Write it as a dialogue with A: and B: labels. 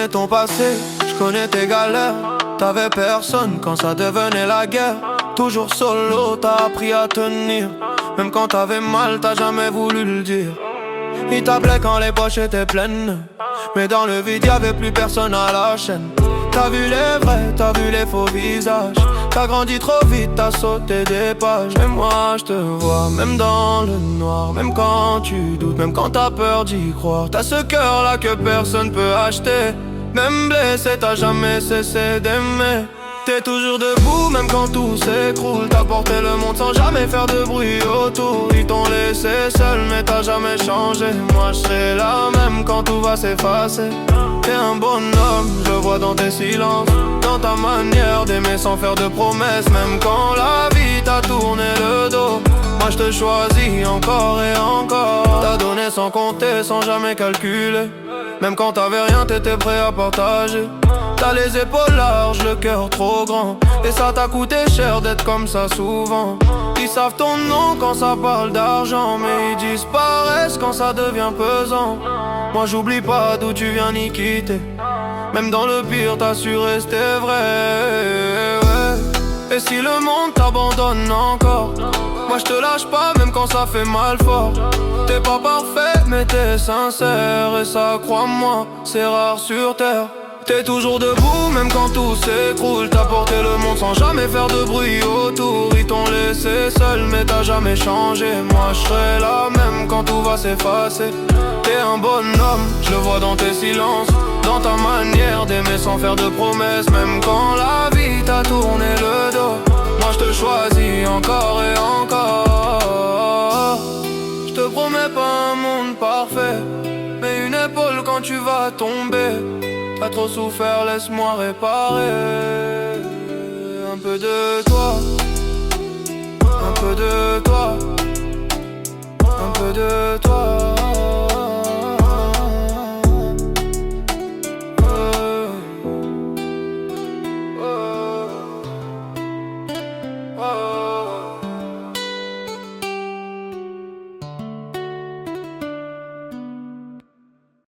A: connais ton passé, je connais tes galères. T'avais personne quand ça devenait la guerre. Toujours solo, t'as appris à tenir. Même quand t'avais mal, t'as jamais voulu le dire. Il t'appelait quand les poches étaient pleines, mais dans le vide y'avait plus personne à la chaîne. T'as vu les vrais, t'as vu les faux visages. T'as grandi trop vite, t'as sauté des pages. Mais moi je te vois, même dans le noir. Même quand tu doutes, même quand t'as peur d'y croire. T'as ce cœur là que personne peut acheter. Même blessé, t'as jamais cessé d'aimer. T'es toujours debout, même quand tout s'écroule. T'as porté le monde sans jamais faire de bruit autour. Ils t'ont laissé seul, mais t'as jamais changé. Moi je serai là même quand tout va s'effacer. T'es un bonhomme, je le vois dans tes silences. Dans ta manière d'aimer sans faire de promesses. Même quand la vie t'a tourné le dos, moi je te choisis encore et encore. T'as donné sans compter, sans jamais calculer. Même quand t'avais rien, t'étais prêt à partager. T'as les épaules larges, le cœur trop grand. Et ça t'a coûté cher d'être comme ça souvent. Ils savent ton nom quand ça parle d'argent, mais ils disparaissent quand ça devient pesant. Moi j'oublie pas d'où tu viens ni quitter. Même dans le pire t'as su rester vrai, ouais. Et si le monde t'abandonne encore, moi je te lâche pas même quand ça fait mal fort. T'es pas parfait mais t'es sincère. Et ça crois-moi c'est rare sur terre. T'es toujours debout même quand tout s'écroule. T'as porté le monde sans jamais faire de bruit autour. Ils t'ont laissé seul mais t'as jamais changé. Moi je serai là même quand tout va s'effacer. T'es un bonhomme, je le vois dans tes silences. Dans ta manière d'aimer sans faire de promesses. Même quand la vie t'a tourné le dos, moi je te choisis encore et encore. Je te promets pas un monde parfait, mais une épaule quand tu vas tomber. T'as trop souffert, laisse-moi réparer. Un peu de toi, un peu de toi, un peu de toi.